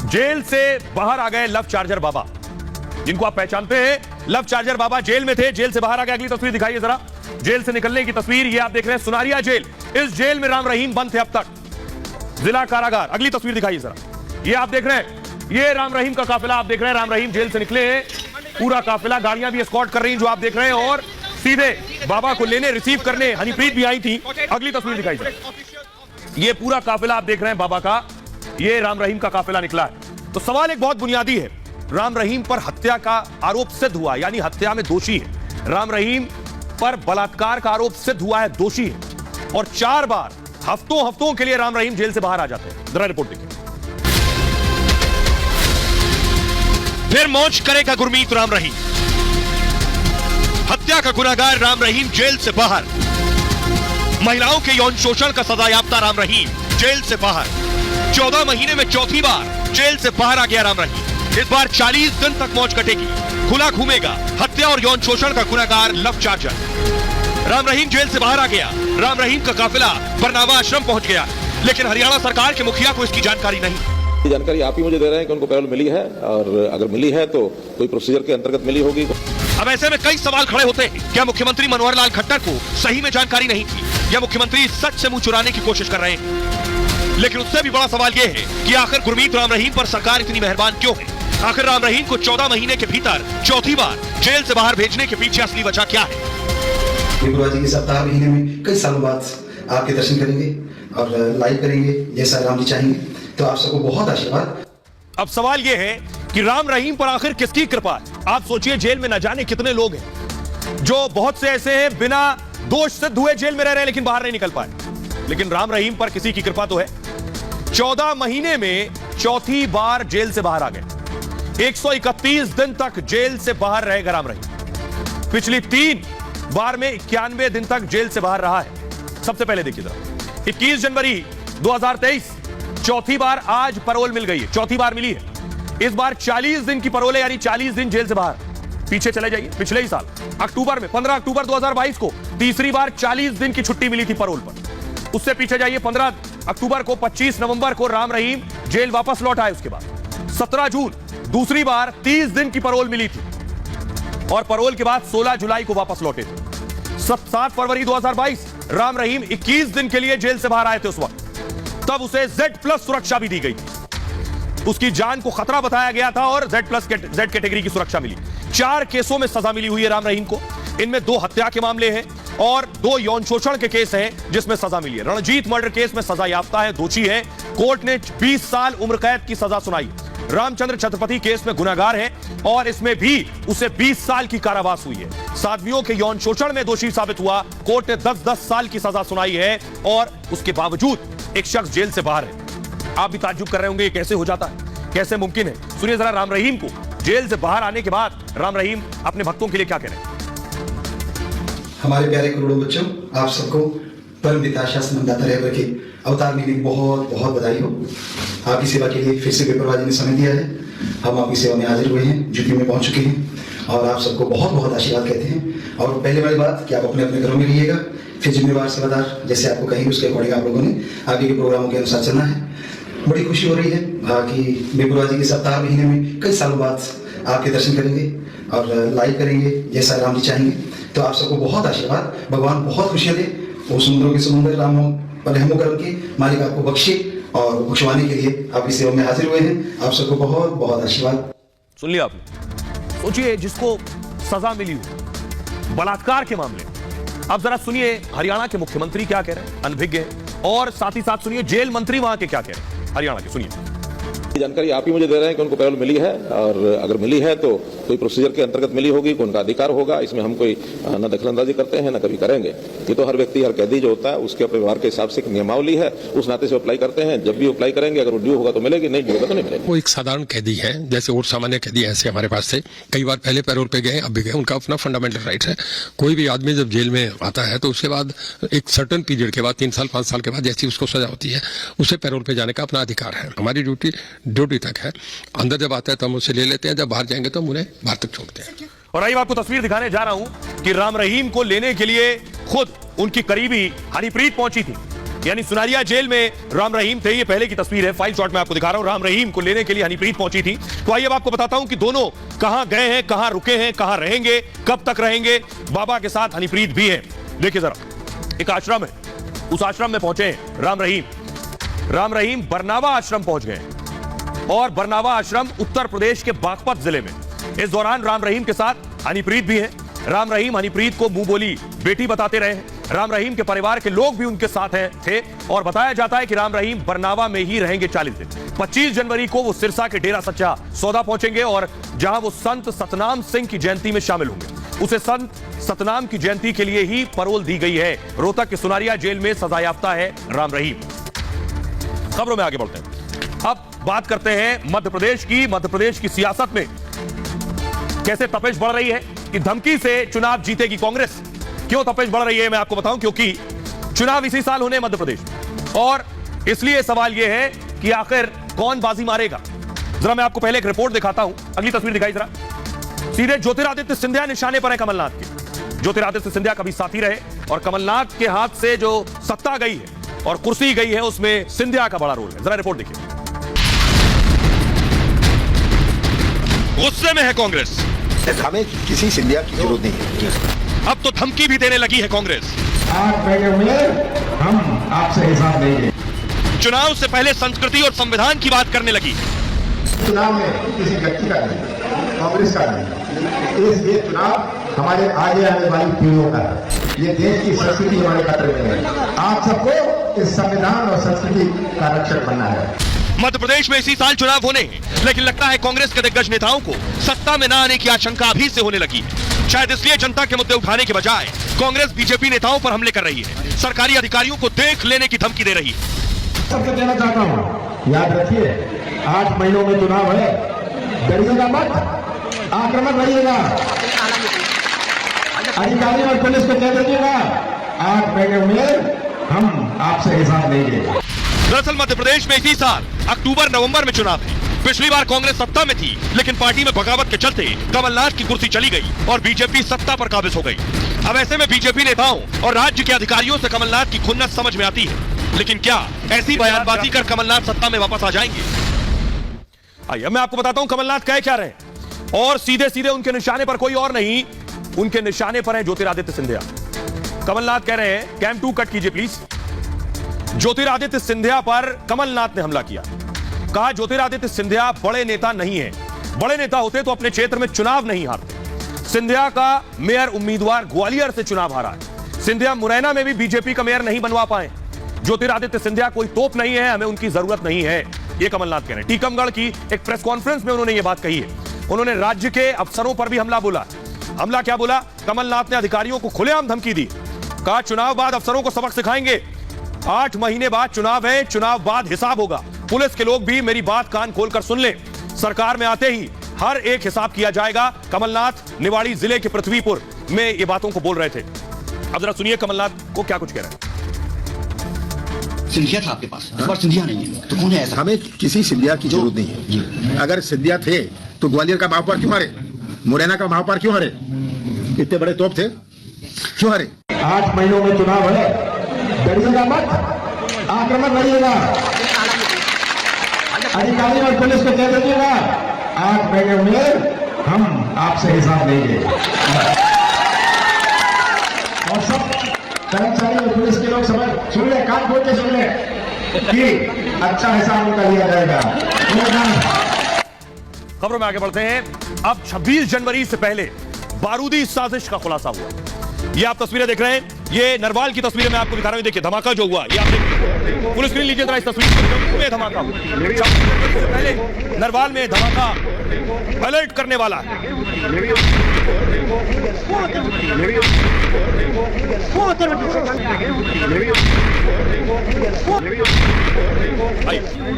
Jail से बाहर आ गए लव चार्जर बाबा, जिनको आप पहचानते हैं। लव चार्जर बाबा जेल में थे, जेल से बाहर आ गए। अगली तस्वीर दिखाइए जरा, जेल से निकलने की तस्वीर। ये आप देख रहे हैं सुनारिया जेल। इस जेल में राम रहीम बंद थे अब तक, जिला कारागार। अगली तस्वीर दिखाइए जरा, ये आप देख रहे हैं, ये राम रहीम का काफिला आप देख रहे हैं। राम रहीम जेल से निकले हैं, पूरा काफिला, गाड़ियां भी एस्कॉर्ट कर रही हैं जो आप देख रहे हैं, और सीधे बाबा को लेने, रिसीव करने हनीप्रीत भी आई थी। अगली तस्वीर दिखाई जरा, ये पूरा काफिला आप देख रहे हैं बाबा का, ये राम रहीम का काफिला निकला है। तो सवाल एक बहुत बुनियादी है, राम रहीम पर हत्या का आरोप सिद्ध हुआ, यानी हत्या में दोषी है। राम रहीम पर बलात्कार का आरोप सिद्ध हुआ है, दोषी है, और 4 बार हफ्तों हफ्तों के लिए राम रहीम जेल से बाहर आ जाते हैं। जरा रिपोर्ट देखिए। फिर मौज करेगा गुरमीत राम रहीम, हत्या का गुनाहगार राम रहीम जेल से बाहर। महिलाओं के यौन शोषण का सजायाफ्ता राम रहीम जेल से बाहर। 14 महीने में चौथी बार जेल से बाहर आ गया राम रहीम। इस बार 40 दिन तक मौज कटेगी, खुला घूमेगा। हत्या और यौन शोषण का गुनाहगार love charger Ram Rahim jail से बाहर आ गया। राम रहीम का काफिला बरनावा आश्रम पहुंच गया, लेकिन हरियाणा सरकार के मुखिया को इसकी जानकारी नहीं। ये जानकारी आप ही मुझे दे रहे हैं कि उनको पैरोल मिली है, और अगर मिली है तो कोई प्रोसीजर के अंतर्गत मिली होगी। अब ऐसे में कई सवाल खड़े होते हैं, क्या मुख्यमंत्री मनोहर लाल खट्टर को सही में जानकारी नहीं थी, या मुख्यमंत्री सच से मुंह चुराने की कोशिश कर रहे हैं? लेकिन उससे भी बड़ा सवाल यह है कि आखिर गुरमीत राम रहीम पर सरकार इतनी मेहरबान क्यों है? आखिर राम रहीम को 14 महीने के भीतर चौथी बार जेल से बाहर भेजने के पीछे असली वजह क्या है? गुरुवार जी के सप्ताह महीने में कई सालों बाद आपके दर्शन करेंगे और लाइव करेंगे, जैसा राम जी चाहेंगे। तो आप सबको बहुत आशीर्वाद। अब सवाल यह है कि राम रहीम पर आखिर किसकी कृपा है? आप सोचिए, जेल में न जाने कितने लोग हैं, जो बहुत से ऐसे हैं बिना दोष सिद्ध हुए जेल में रह रहे हैं लेकिन बाहर नहीं निकल पाए। लेकिन राम रहीम पर किसी की कृपा तो है। 14 महीने में चौथी बार जेल से बाहर आ गए। 131 दिन तक जेल से बाहर रहेगा राम रहीम। पिछली 3 बार में 91 दिन तक जेल से बाहर रहा है। सबसे पहले देखिए जरा, 21 जनवरी 2023 चौथी बार आज पैरोल मिल गई है, चौथी बार मिली है। इस बार 40 दिन की पैरोल है, यानी 40 दिन जेल से बाहर। पीछे चले जाइए, पिछले ही साल अक्टूबर में 15 अक्टूबर 2022 को तीसरी बार 40 दिन की छुट्टी मिली थी पैरोल पर। उससे पीछे जाइए, 15 अक्टूबर को, 25 नवंबर को राम रहीम जेल वापस लौट आए। उसके बाद 17 जून दूसरी बार 30 दिन की पैरोल मिली थी, और पैरोल के बाद 16 जुलाई को वापस लौटे थे। 7 फरवरी 2022 राम रहीम 21 दिन के लिए जेल से बाहर आए थे। उस वक्त तब उसे Z+ सुरक्षा भी दी गई थी, उसकी जान को खतरा बताया गया था, और Z कैटेगरी की सुरक्षा मिली। 4 केसों में सजा मिली हुई है राम रहीम को। इनमें 2 हत्या के मामले हैं और 2 यौन शोषण के केस हैं जिसमें सजा मिली है। रणजीत मर्डर केस में सजा याफ्ता है, दोषी है, कोर्ट ने 20 साल उम्र कैद की सजा सुनाई। रामचंद्र छत्रपति केस में गुनाहगार है, और इसमें भी उसे 20 साल की कारावास हुई है। साध्वियों के यौन शोषण में दोषी साबित हुआ, कोर्ट ने 10-10 साल की सजा सुनाई है, और उसके बावजूद एक शख्स जेल से बाहर है। आप भी ताज्जुब कर रहे होंगे, ये कैसे हो जाता है, कैसे मुमकिन है? सुनिए जरा राम रहीम को जेल से बाहर आने के बाद राम रहीम अपने भक्तों के लिए क्या कह रहे हैं। हमारे प्यारे करोड़ों बच्चों, आप सबको परम पिता शास्त्र मंदाता रहबर के अवतार में भी बहुत बहुत बधाई हो। आपकी सेवा के लिए फिर से बेपरवाही ने समय दिया है। हम आपकी सेवा में हाजिर हुए हैं, ड्यूटी में पहुंच चुके हैं, और आप सबको बहुत बहुत आशीर्वाद कहते हैं। और पहले वाली बात कि आप अपने अपने घरों में रहिएगा, फिर जिम्मेवार सेवादार जैसे आपको कहेंगे उसके अकॉर्डिंग आप लोगों ने आगे के प्रोग्रामों के अनुसार चलना है। बड़ी खुशी हो रही है कि बेपरवाही जी के सप्ताह महीने में कई सालों बाद आपके दर्शन करेंगे और लाइव करेंगे, जैसा राम जी चाहेंगे। तो आप सबको बहुत आशीर्वाद, भगवान बहुत खुशियां दे, वो समुद्रों के समुद्र राम रहमो करम के मालिक आपको बख्शे, और बख्शवाने के लिए आप इस सेवा में हाजिर हुए हैं। आप सबको बहुत बहुत आशीर्वाद। सुन लिया आपने? सोचिए, जिसको सजा मिली हुई बलात्कार के मामले। अब जरा सुनिए हरियाणा के मुख्यमंत्री क्या कह रहे हैं, अनभिज्ञ है, और साथ ही साथ सुनिए जेल मंत्री वहां के क्या कह रहे हैं, हरियाणा के। सुनिए। ये जानकारी आप ही मुझे दे रहे हैं कि उनको पैरोल मिली है, और अगर मिली है तो कोई प्रोसीजर के अंतर्गत मिली होगी, उनका अधिकार होगा। इसमें हम कोई न दखलंदाजी करते हैं, न कभी करेंगे। ये तो हर व्यक्ति, हर कैदी जो होता है उसके अपने व्यवहार के हिसाब से एक नियमावली है, उस नाते से अप्लाई करते हैं। जब भी अप्लाई करेंगे, अगर वो ड्यू होगा तो मिलेगी, नहीं ड्यू होगा तो नहीं मिलेगी। वो एक साधारण कैदी है, जैसे और सामान्य कैदी ऐसे हमारे पास से कई बार पहले पैरोल पे गए, अब भी गए, उनका अपना फंडामेंटल राइट है। कोई भी आदमी जब जेल में आता है तो उसके बाद एक सर्टेन पीरियड के बाद 3 साल 5 साल के बाद जैसी उसको सजा होती है, उसे पैरोल पे जाने का अपना अधिकार है। हमारी ड्यूटी तक है। अंदर जब आता है तो हम उसे ले लेते हैं, जब बाहर जाएंगे तो हम उन्हें बाहर तक छोड़ते हैं। और आइए आपको तस्वीर दिखाने जा रहा हूं कि राम रहीम को लेने के लिए खुद उनकी करीबी हनीप्रीत पहुंची थी। यानी सुनारिया जेल में राम रहीम थे। ये पहले की तस्वीर है, फाइल शॉट में आपको दिखा रहा हूं। राम रहीम को लेने के लिए हनीप्रीत पहुंची थी। तो आइए अब आपको बताता हूं कि दोनों कहां गए हैं, कहां रुके हैं, कहां रहेंगे, कब तक रहेंगे। बाबा के साथ हनीप्रीत भी है। देखिए जरा, एक आश्रम है, उस आश्रम में पहुंचे हैं राम रहीम बरनावा आश्रम पहुंच गए और बरनावा आश्रम उत्तर प्रदेश के बागपत जिले में। इस दौरान राम रहीम के साथ हनीप्रीत भी है। राम रहीम हनीप्रीत को मुंह बोली बेटी बताते रहे हैं। राम रहीम के परिवार के लोग भी उनके साथ थे और बताया जाता है कि राम रहीम बरनावा में ही रहेंगे 40 दिन। 25 जनवरी को वो सिरसा के डेरा सच्चा सौदा पहुंचेंगे और जहां वो संत सतनाम सिंह की जयंती में शामिल होंगे। उसे संत सतनाम की जयंती के लिए ही पैरोल दी गई है। रोहतक के सुनारिया जेल में सजायाफ्ता है राम रहीम। खबरों में आगे बढ़ते हैं। अब बात करते हैं मध्य प्रदेश की सियासत में कैसे तपिश बढ़ रही है कि धमकी से चुनाव जीतेगी कांग्रेस। क्यों तपिश बढ़ रही है मैं आपको बताऊं, क्योंकि चुनाव इसी साल होने मध्य प्रदेश में और इसलिए सवाल यह है कि आखिर कौन बाजी मारेगा। जरा मैं आपको पहले एक रिपोर्ट दिखाता हूं, अगली तस्वीर दिखाई जरा। सीधे ज्योतिरादित्य सिंधिया निशाने पर है कमलनाथ के। ज्योतिरादित्य सिंधिया कभी साथी रहे और कमलनाथ के हाथ से जो सत्ता गई है और कुर्सी गई है उसमें सिंधिया का बड़ा रोल है। जरा रिपोर्ट देखिए। गुस्से में है कांग्रेस, हमें किसी सिंधिया की जरूरत नहीं है। अब तो धमकी भी देने लगी है कांग्रेस। आप हम आपसे हिसाब लेंगे। चुनाव से पहले संस्कृति और संविधान की बात करने लगी। चुनाव में किसी व्यक्ति का नहीं, कांग्रेस का नहीं। ये चुनाव हमारे आगे आने वाली पीढ़ियों का है। ये देश की संस्कृति हमारे खतरे में है। आप सबको इस संविधान और संस्कृति का रक्षक बनना है। मध्य प्रदेश में इसी साल चुनाव होने हैं, लेकिन लगता है कांग्रेस के दिग्गज नेताओं को सत्ता में न आने की आशंका अभी से होने लगी है। शायद इसलिए जनता के मुद्दे उठाने के बजाय कांग्रेस बीजेपी नेताओं पर हमले कर रही है, सरकारी अधिकारियों को देख लेने की धमकी दे रही है। सबसे कहना चाहता हूँ, याद रखिए 8 महीनों में चुनाव है, डरिएगा मत, आक्रमक रहिएगा। अधिकारी और पुलिस को कह दीजिएगा 8 महीनों में हम आपसे हिसाब लेंगे। दरअसल मध्य प्रदेश में इसी साल अक्टूबर नवंबर में चुनाव है। पिछली बार कांग्रेस सत्ता में थी, लेकिन पार्टी में बगावत के चलते कमलनाथ की कुर्सी चली गई और बीजेपी सत्ता पर काबिज हो गई। अब ऐसे में बीजेपी नेताओं और राज्य के अधिकारियों से कमलनाथ की खुन्नस समझ में आती है। लेकिन क्या ऐसी बयानबाजी कर कमलनाथ सत्ता में वापस आ जाएंगे? आइए मैं आपको बताता हूं कमलनाथ कह क्या रहे और सीधे सीधे उनके निशाने पर कोई और नहीं, उनके निशाने पर है ज्योतिरादित्य सिंधिया। कमलनाथ कह रहे हैं, कैम 2 कट कीजिए प्लीज। ज्योतिरादित्य सिंधिया पर कमलनाथ ने हमला किया। कहा ज्योतिरादित्य सिंधिया बड़े नेता नहीं है, बड़े नेता होते तो अपने क्षेत्र में चुनाव नहीं हारते। सिंधिया का मेयर उम्मीदवार ग्वालियर से चुनाव हारा है। सिंधिया मुरैना में भी बीजेपी का मेयर नहीं बनवा पाए। ज्योतिरादित्य सिंधिया कोई तोप नहीं है, हमें उनकी जरूरत नहीं है, ये कमलनाथ कह रहे हैं। टीकमगढ़ की एक प्रेस कॉन्फ्रेंस में उन्होंने ये बात कही है। उन्होंने राज्य के अफसरों पर भी हमला बोला। हमला क्या बोला? कमलनाथ ने अधिकारियों को खुलेआम धमकी दी। कहा चुनाव बाद अफसरों को सबक सिखाएंगे। 8 महीने बाद चुनाव है, चुनाव बाद हिसाब होगा। पुलिस के लोग भी मेरी बात कान खोलकर सुन ले, सरकार में आते ही हर एक हिसाब किया जाएगा। कमलनाथ निवाड़ी जिले के पृथ्वीपुर में ये बातों को बोल रहे थे। अब जरा सुनिए कमलनाथ को क्या कुछ कह रहे हैं। सिंधिया था आपके पास, इस बार सिंधिया नहीं है, तो कौन है ऐसा? हमें किसी सिंधिया की जरूरत नहीं है। अगर सिंधिया थे तो ग्वालियर का महापौर क्यों हारे, मुरैना का महापौर क्यों हारे? इतने बड़े तोप थे, क्यों हारे? 8 महीनों में चुनाव है, डरिएगा मत, आक्रमक रहिएगा। अधिकारी और पुलिस को कह दीजिएगा 8 महीनों में हम आपसे हिसाब लेंगे। और सब कर्मचारी और पुलिस के लोग समझ सुन ले, कान खोल के सुन ले कि अच्छा हिसाब उनका लिया जाएगा। खबरों में आगे बढ़ते हैं। अब 26 जनवरी से पहले बारूदी साजिश का खुलासा हुआ। ये आप तस्वीरें देख रहे हैं, ये नरवाल की तस्वीरें मैं आपको दिखा रहा हूं। देखिए धमाका जो हुआ, ये आप देखिए, फुल स्क्रीन लीजिए जरा इस तस्वीर में। धमाका पहले नरवाल में धमाका अलर्ट करने वाला है।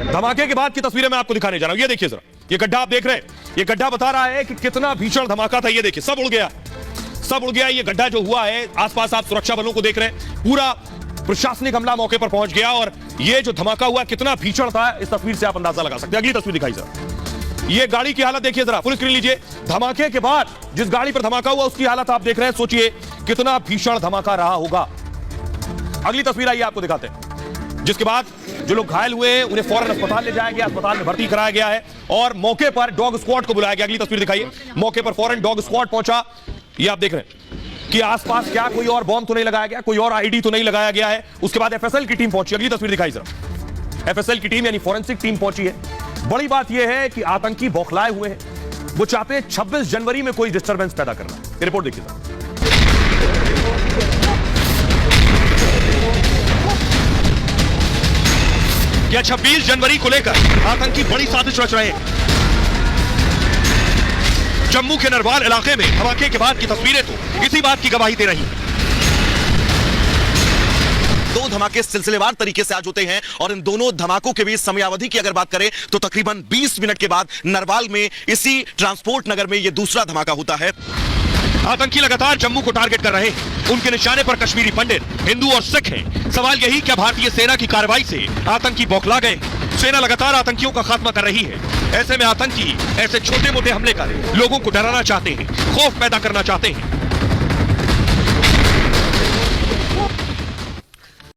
धमाके के बाद की तस्वीरें मैं आपको दिखाने जा रहा हूं। ये देखिए जरा, ये गड्ढा आप देख रहे हैं, ये गड्ढा बता रहा है कि कितना भीषण धमाका था। ये देखिए सब उड़ गया, सब उड़ गया। ये गड्ढा जो हुआ है, आसपास आप सुरक्षा बलों को देख रहे हैं, पूरा प्रशासनिक अमला मौके पर पहुंच गया और ये जो धमाका हुआ कितना भीषण था, इस तस्वीर से आप अंदाजा लगा सकते हैं। अगली तस्वीर दिखाई जरा, ये गाड़ी की हालत देखिए जरा, फुल स्क्रीन लीजिए। धमाके के बाद जिस गाड़ी पर धमाका हुआ उसकी हालत आप देख रहे हैं, सोचिए कितना भीषण धमाका रहा होगा। अगली तस्वीर आइए आपको दिखाते हैं। जिसके बाद जो लोग घायल हुए उन्हें फौरन अस्पताल ले जाया गया, अस्पताल में भर्ती कराया गया है और मौके पर डॉग स्क्वाड को बुलाया गया। अगली तस्वीर दिखाइए, मौके पर फौरन डॉग स्क्वाड पहुंचा। ये आप देख रहे हैं कि आसपास क्या कोई और बॉम्ब तो नहीं लगाया गया, कोई और आईडी तो नहीं लगाया गया है। उसके बाद एफएसएल की टीम पहुंची। अगली तस्वीर दिखाई जरा, एफएसएल की टीम यानी फॉरेंसिक टीम पहुंची है। बड़ी बात यह है कि आतंकी बौखलाए हुए हैं, वो चाहते हैं 26 जनवरी में कोई डिस्टर्बेंस पैदा करना। ये रिपोर्ट देखिए जरा। क्या 26 जनवरी को लेकर आतंकी बड़ी साजिश रच रहे हैं? जम्मू के नरवाल इलाके में धमाके के बाद की तस्वीरें तो इसी बात की गवाही दे रही हैं। दो धमाके सिलसिलेवार तरीके से आज होते हैं और इन दोनों धमाकों के बीच समयावधि की अगर बात करें तो तकरीबन 20 मिनट के बाद नरवाल में इसी ट्रांसपोर्ट नगर में यह दूसरा धमाका होता है। आतंकी लगातार जम्मू को टारगेट कर रहे हैं। उनके निशाने पर कश्मीरी पंडित, हिंदू और सिख हैं। सवाल यही, क्या भारतीय सेना की कार्रवाई से आतंकी बौखला गए? सेना लगातार आतंकियों का खात्मा कर रही है। ऐसे में आतंकी ऐसे छोटे मोटे हमले कर लोगों को डराना चाहते हैं, खौफ पैदा करना चाहते हैं।